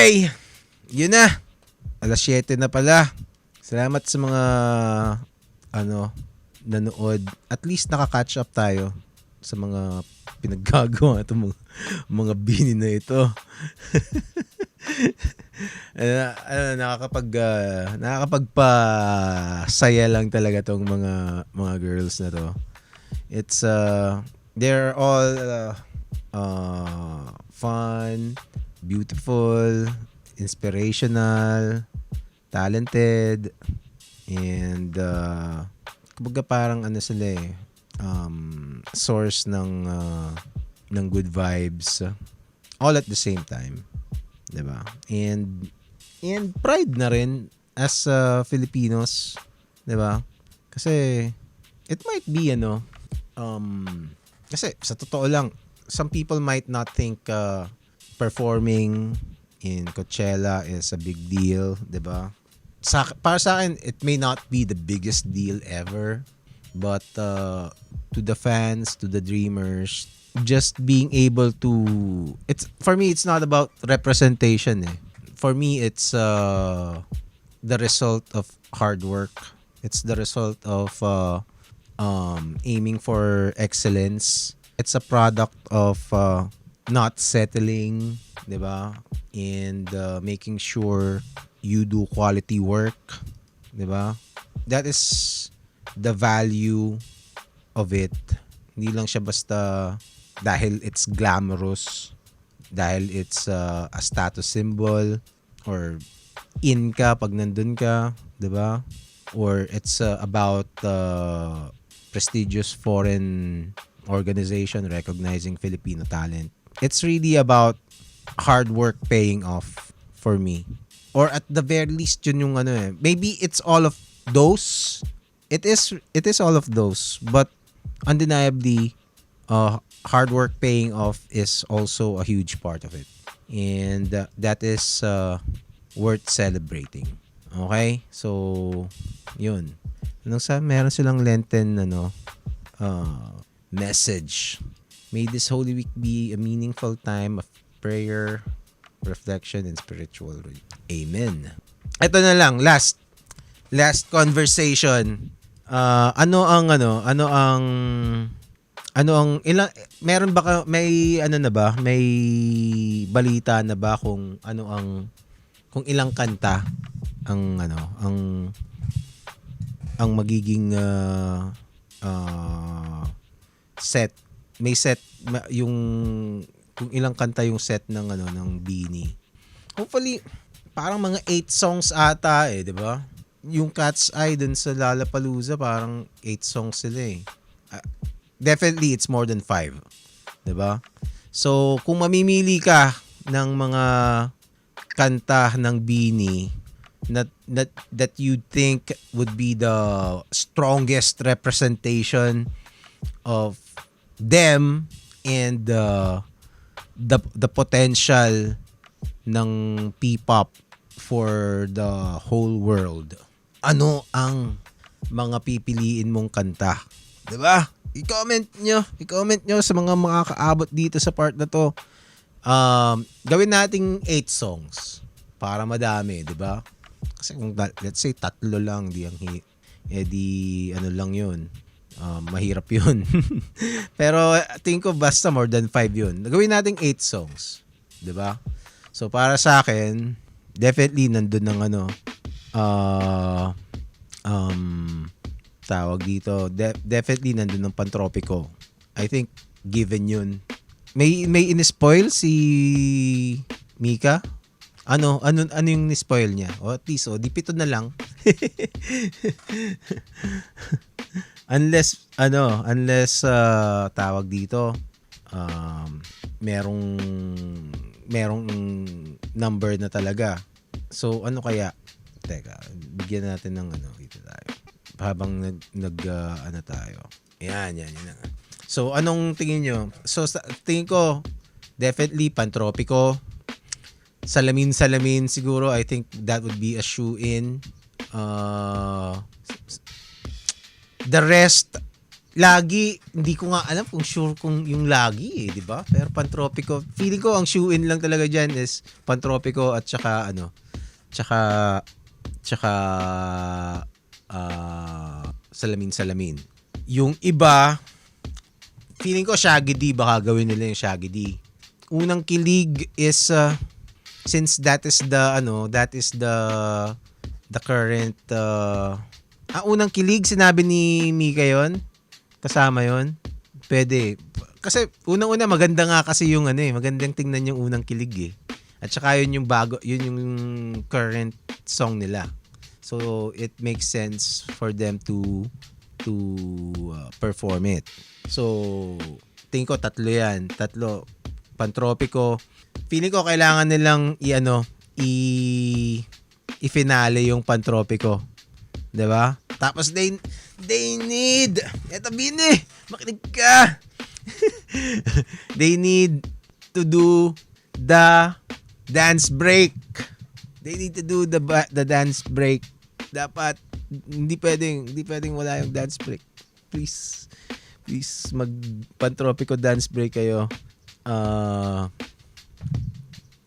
Okay, yun na. Alas 7 na pala. Salamat sa mga nanood. At least nakaka-catch up tayo sa mga pinaggagawa itong mga bini na ito. Nakakapagpasaya lang talaga tong mga girls na to. It's they're all fun, beautiful, inspirational, talented, and kumbaga parang sila source ng good vibes all at the same time, 'di ba? And pride na rin as Filipinos, 'di ba? Kasi it might be kasi sa totoo lang, some people might not think performing in Coachella is a big deal, 'di ba? Para sa akin, it may not be the biggest deal ever, but to the fans, to the dreamers, just being able to, it's for me, it's not about representation. For me, it's the result of hard work. It's the result of aiming for excellence. It's a product of not settling, 'di ba? And making sure you do quality work, 'di ba? That is the value of it. Hindi lang siya basta dahil it's glamorous, dahil it's a status symbol, or in ka pag nandun ka, 'di ba? Or it's about prestigious foreign organization recognizing Filipino talent. It's really about hard work paying off for me. Or at the very least, yun yung maybe it's all of those. It is all of those, but undeniably, hard work paying off is also a huge part of it, and that is worth celebrating. Okay, so yun. Meron silang Lenten message. May this Holy Week be a meaningful time of prayer, reflection, and spiritual reading. Amen. Ito na lang, last conversation. Ano ang ilang, meron ba may na ba, may balita na ba kung kung ilang kanta ang magiging set, may set yung kung ilang kanta yung set ng ng Bini. Hopefully parang mga 8 songs ata 'di ba? Yung Cat's Eye dun sa Lollapalooza parang 8 songs sila definitely it's more than 5, 'di ba? So kung mamimili ka ng mga kanta ng Bini that you think would be the strongest representation of them and the potential ng P-pop for the whole world, ano ang mga pipiliin mong kanta? 'Di ba? I-comment nyo sa mga makakaabot dito sa part na to. Gawin nating 8 songs para madami, 'di ba? Kasi kung let's say 3 lang di lang 'yun. Mahirap 'yun. Pero tingin ko basta more than 5 'yun. Gawin nating 8 songs, 'di ba? So para sa akin, definitely nandun ng tawag dito, definitely nandun ng Pantropiko. I think given yun. May in-spoil si Mika? Ano yung ni-spoil niya? O at least, di 7 na lang. unless tawag dito, merong number na talaga. So kaya? Teka, bigyan natin ng dito tayo. Habang tayo. Yan. So anong tingin nyo? So tingin ko definitely Pantropiko. Salamin siguro, I think that would be a shoe in. The rest Lagi, hindi ko nga alam kung sure kung yung lagi di ba? Pero Pantropiko, feeling ko ang shoe-in lang talaga dyan is Pantropiko at saka tsaka tsaka Salamin. Yung iba, feeling ko Shaggy D, baka gawin nila yung Shaggy D. Unang Kilig is since that is the current Unang Kilig, sinabi ni Mika yon, kasama yon. Pwede. Kasi unang-una maganda nga kasi yung magandang tingnan yung Unang Kilig At saka yun yung bago, yun yung current song nila. So it makes sense for them to perform it. So tingin ko tatlo yan. Pantropiko. Feeling ko kailangan nilang i-finale yung Pantropiko. 'Di ba? Tapos they need, eto Bini, makinig ka. They need to do the dance break. They need to do the dance break. Dapat hindi pwedeng wala yung dance break. Please mag Pantropiko dance break kayo.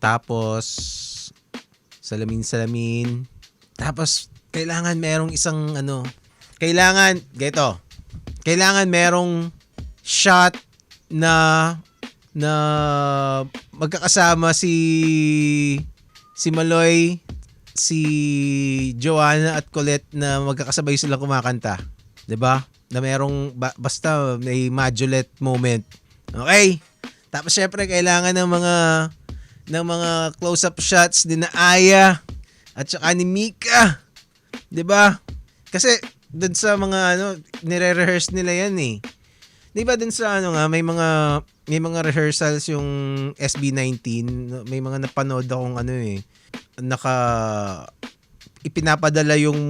Tapos Salamin. Tapos kailangan merong isang kailangan merong shot na magkakasama si Maloy, si Joanna at Colette na magkakasabay sila kumakanta. 'Di ba? Na merong basta may Majolette moment. Okay? Tapos syempre kailangan ng mga close-up shots din na Aya at saka ni Mika. 'Di ba? Kasi doon sa mga nire-rehearse nila 'yan 'Di ba doon sa may mga rehearsals yung SB19, may mga napanood akong ipinapadala yung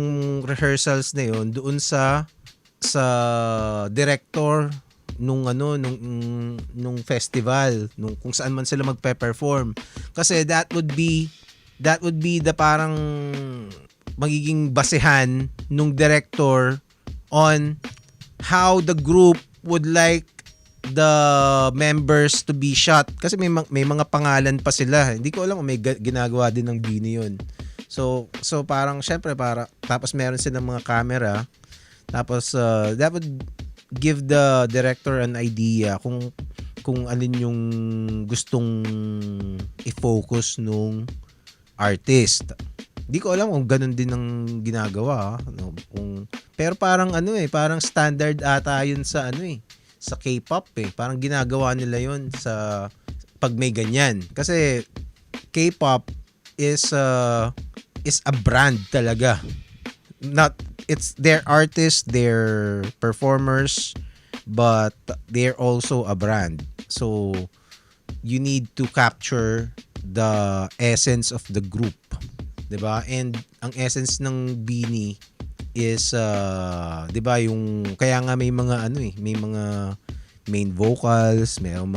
rehearsals na 'yon doon sa director nung festival, nung kung saan man sila magpe-perform. Kasi that would be the parang magiging basehan nung director on how the group would like the members to be shot. Kasi may mga pangalan pa sila. Hindi ko alam kung may ginagawa din ng Bini yun. So parang syempre tapos meron silang mga camera. Tapos that would give the director an idea kung alin yung gustong i-focus nung artist. Hindi ko alam kung ganun din ang ginagawa. Pero parang parang standard ata yun sa sa K-pop Parang ginagawa nila yun sa pag may ganyan. Kasi K-pop is a brand talaga. It's their artists, their performers, but they're also a brand. So you need to capture the essence of the group. 'Di ba? And ang essence ng Bini is 'di ba yung kaya nga may mga may mga main vocals, merong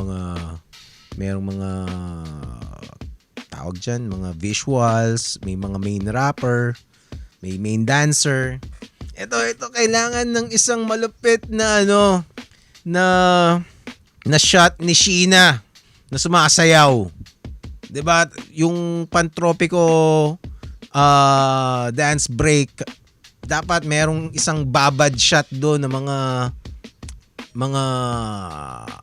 mga tawag diyan, mga visuals, may mga main rapper, may main dancer. Ito kailangan ng isang malupit na na shot ni Sheena na sumasayaw. 'Di ba? Yung Pantropiko dance break, dapat merong isang babad shot doon na mga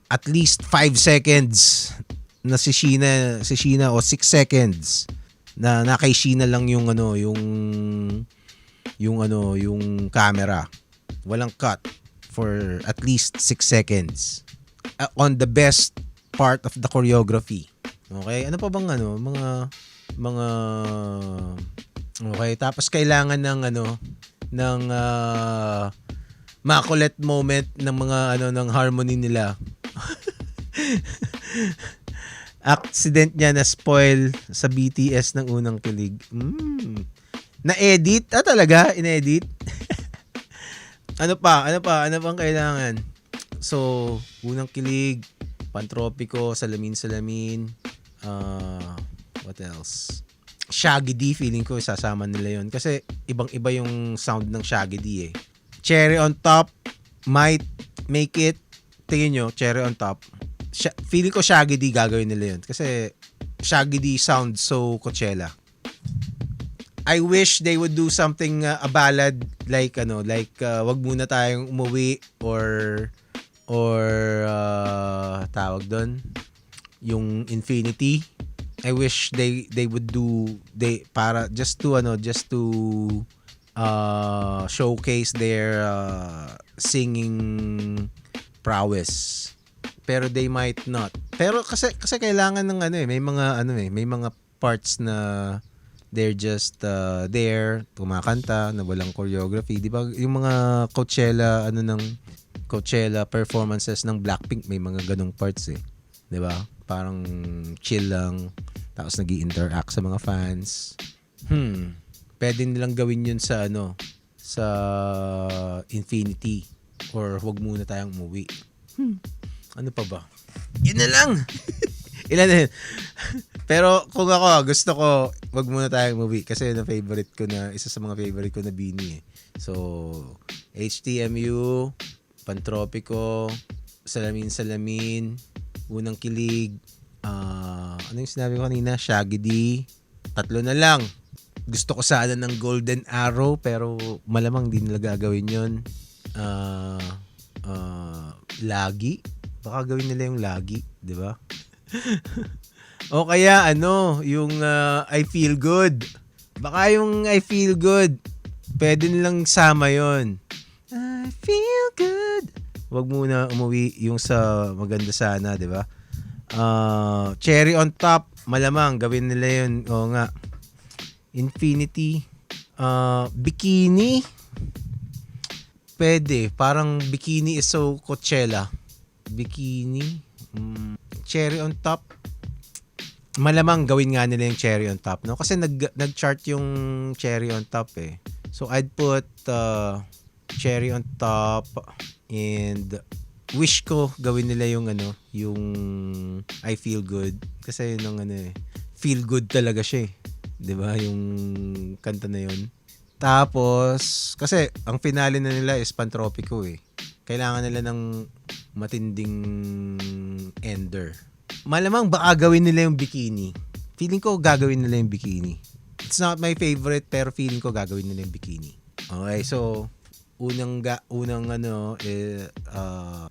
at least 5 seconds na si Sheena o 6 seconds na kay Sheena lang yung camera. Walang cut for at least 6 seconds on the best part of the choreography. Okay? Ano pa bang mga okay, tapos kailangan ng makulit moment ng mga ng harmony nila. Accident niya na spoil sa BTS ng Unang Kilig. Na-edit? Talaga? In-edit? Ano pang kailangan? So, Unang Kilig, Pantropiko, Salamin. What else? Shaggy D, feeling ko isasama nila yon kasi ibang-iba yung sound ng Shaggy D Cherry on Top might make it, tingin nyo, cherry on top. Feeling ko Shaggy D gagawin nila yun. Kasi Shaggy D sounds so Coachella. I wish they would do something, a ballad like wag muna tayong umuwi or tawag doon, yung Infinity. I wish they would do para just to showcase their singing prowess. Pero they might not. Pero kasi kailangan ng may mga parts na they're just there kumakanta na walang choreography, 'di ba? Yung mga Coachella Coachella performances ng Blackpink may mga ganung parts 'di ba? Parang chill lang tapos nag-i-interact sa mga fans. Pwede nilang gawin 'yun sa sa Infinity or wag muna tayong umuwi. Ano pa ba? Yun na lang. Ilan na yun? Pero kung ako, gusto ko, wag muna tayong movie. Kasi yun isa sa mga favorite ko na Beanie. So, HTMU, Pantropico, Salamin, Unang Kilig, ano yung sinabi ko kanina? Shaggy D. 3 na lang. Gusto ko sana ng Golden Arrow, pero malamang di nila gagawin yun. Lagi. Baka gawin nila yung lagi, di ba? O kaya yung I Feel Good. Baka yung I Feel Good, pwede nilang sama yon. I feel good. Wag muna umuwi yung sa Maganda Sana, di ba? Cherry on Top, malamang gawin nila yun. Oo nga. Infinity. Bikini. Pwede. Parang Bikini is so Coachella. Bikini. Cherry on Top. Malamang gawin nga nila yung Cherry on Top, no? Kasi nag-chart yung Cherry on Top So I'd put Cherry on Top and wish ko gawin nila yung yung I Feel Good kasi yun feel good talaga siya 'di ba? Yung kanta na yun. Tapos kasi ang finale na nila is Pantropico Kailangan nila ng matinding ender. Malamang baka gawin nila yung Bikini. Feeling ko gagawin nila yung Bikini. It's not my favorite pero feeling ko gagawin nila yung Bikini. Okay, so unang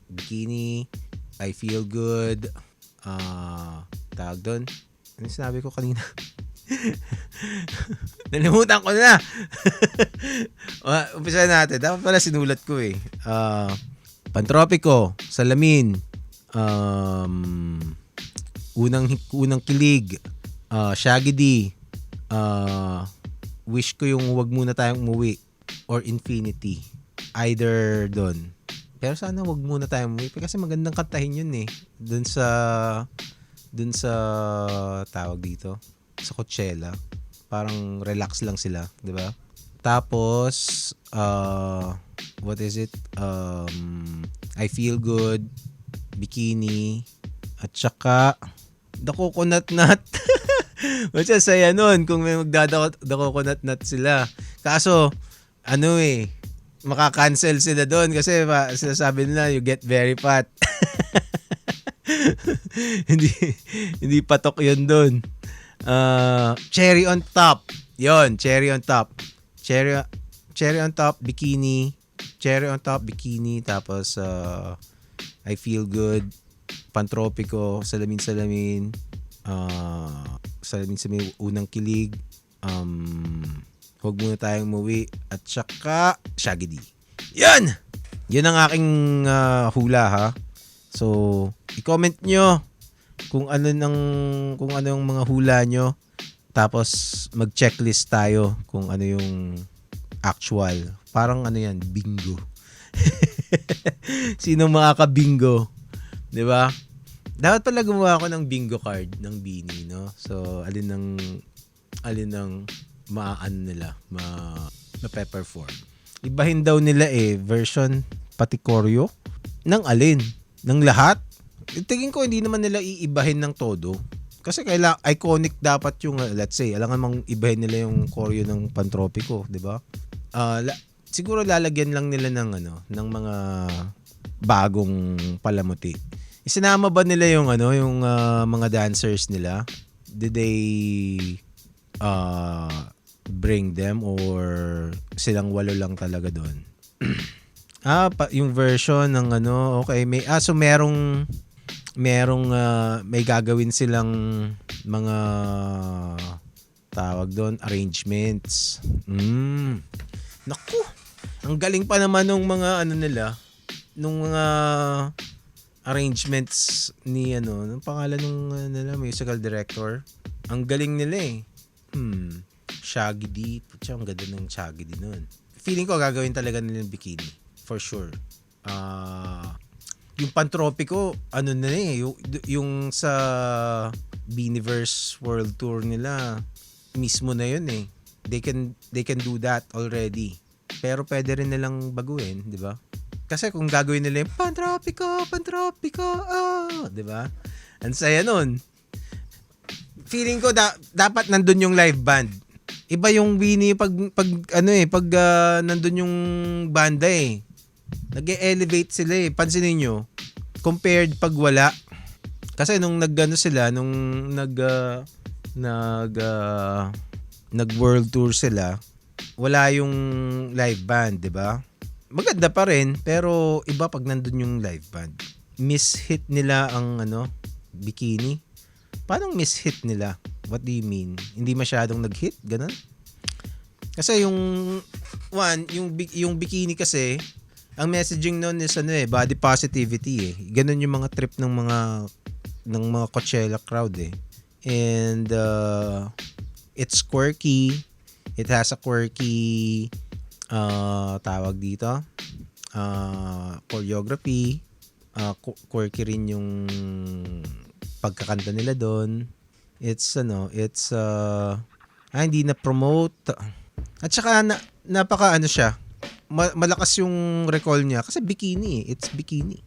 Bikini, I Feel Good, tawag doon. Ano sinabi ko kanina? Nalimutan ko na. Umpisa natin. Dapat pala sinulat ko Pantropico, Salamin, Unang Kilig, Shaggy D, wish ko yung Wag Muna Tayong Umuwi or Infinity. Either doon. Pero sana wag muna tayong umuwi kasi magandang kantahin yun Doon sa tawag dito sa Coachella. Parang relax lang sila, 'di ba? Tapos what is it? I Feel Good, Bikini, at saka The Coconut Nut. What's saya nun kung may The Coconut Nut sila. Kaso maka-cancel sila doon kasi sinasabi nila you get very fat. hindi patok 'yon doon. Cherry on Top. 'Yon, Cherry on Top. Cherry on Top, Bikini. Cherry on Top, Bikini. Tapos I Feel Good, Pantropico, Salamin. Salamin, Unang Kilig. Huwag Muna Tayong Umuwi at saka Shaggy D. Yan! Yan ang aking hula ha. So, i-comment nyo kung ano yung mga hula nyo. Tapos mag-checklist tayo kung ano yung actual. Parang yan, bingo. Sino makaka-bingo? 'Di ba? Dapat pala gumawa ako ng bingo card ng Beanie, no? So, alin ng nila, ma-perform. Ibahin daw nila version pati choreo ng alin? Ng lahat? Tingin ko hindi naman nila iibahin ng todo. Kasi iconic dapat yung, let's say, alangan mang ibahin nila yung choreo ng Pantropico, di ba? Siguro lalagyan lang nila ng mga bagong palamuti. Isinama ba nila yung yung mga dancers nila? Did they bring them or silang walo lang talaga doon? Yung version ng okay, so may gagawin silang mga tawag doon, arrangements. Naku, ang galing pa naman nung mga nila, nung mga arrangements ni anong pangalan nung nila musical director. Ang galing nila eh. Shaggy D. Putya, ang ganda ng Shaggy D nun. Feeling ko gagawin talaga nila yung bikini. For sure. Yung Pantropiko, na yung sa Beaniverse World Tour nila, mismo na yun eh. They can do that already. Pero pwede rin nilang baguhin, di ba? Kasi kung gagawin nila yung Pantropiko, di ba? Ang saya nun. Feeling ko dapat nandun yung live band. Iba yung Beanie pag nandun yung banda eh. Nag-elevate sila eh. Pansinin nyo, compared pag wala. Kasi nung nag world tour sila, wala yung live band, 'di ba? Maganda pa rin, pero iba pag nandun yung live band. Miss-hit nila ang bikini. Paano miss-hit nila? What do you mean? Hindi masyadong nag-hit, ganun? Kasi yung bikini kasi, ang messaging noon is body positivity eh. Ganun yung mga trip ng mga Coachella crowd eh. And it's quirky. It has a quirky tawag dito. Choreography. Quirky rin yung pagkakanta nila doon. It's hindi na promote. At saka napaka siya. Malakas yung recall niya kasi bikini, it's bikini.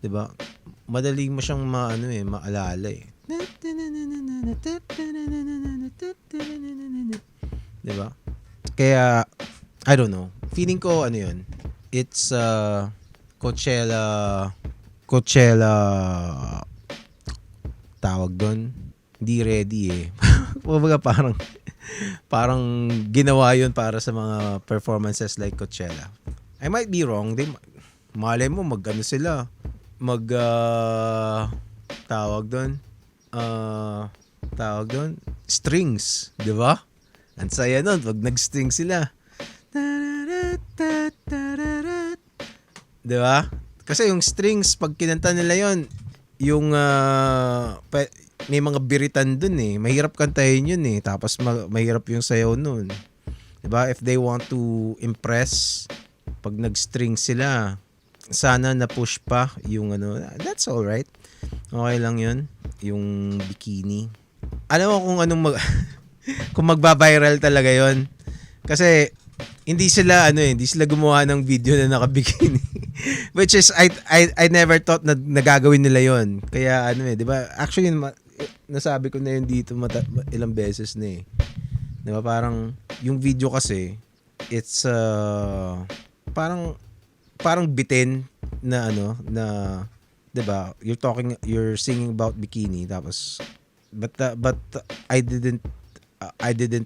'Di ba? Madali mo siyang maalala eh. 'Di ba? Kaya I don't know. Feeling ko yun. It's Coachella tawag doon. Hindi ready eh. Kumbaga parang ginawa yun para sa mga performances like Coachella. I might be wrong. Malay mo sila. Tawag doon strings, 'di ba? Ang saya nun pag nag-string sila. 'Di ba? Kasi yung strings pag kinanta nila yon, yung may mga biritan dun eh. Mahirap kantahin yun eh. Tapos mahirap yung sayaw nun. 'Di ba? If they want to impress, pag nag-string sila, sana na-push pa yung that's all right. Okay lang yun. Yung bikini. Alam mo kung kung magba-viral talaga yon. Kasi hindi sila gumawa ng video na naka-bikini. Which is I never thought na nagagawin nila yon. Kaya 'di ba? Actually nasabi ko na yun dito ilang beses na eh. 'Di ba? Parang yung video kasi it's parang bitin na na 'di ba? You're singing about bikini tapos but I didn't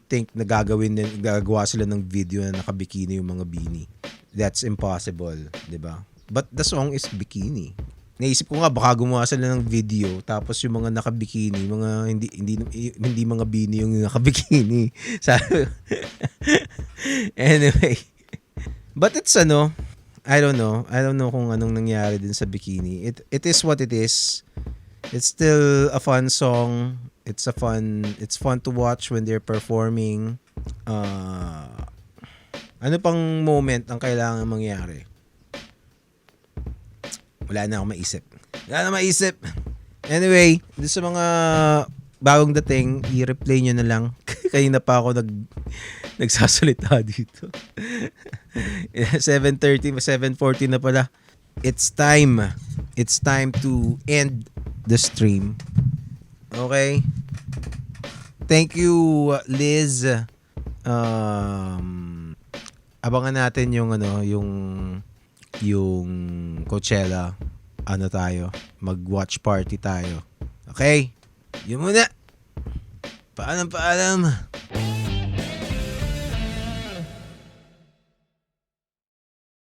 think na gagawa sila ng video na naka-bikini yung mga Beanie. That's impossible, 'di ba? But the song is bikini. Naisip ko nga baka gumawa sila ng video tapos yung mga naka-bikini, mga hindi mga Beanie yung naka-bikini. Anyway. But it's I don't know kung anong nangyari din sa bikini. It is what it is. It's still a fun song. It's fun to watch when they're performing. Ano pang moment ang kailangan mangyari? Wala na akong maisip. Anyway, doon sa mga bagong dating, i-replay nyo na lang. Kanina pa ako nagsasalita dito. 7:30, 7:40 na pala. It's time to end the stream. Okay? Thank you, Liz. Abangan natin yung yung Coachella, ano tayo, mag-watch party tayo. Okay? Yun muna. Paalam.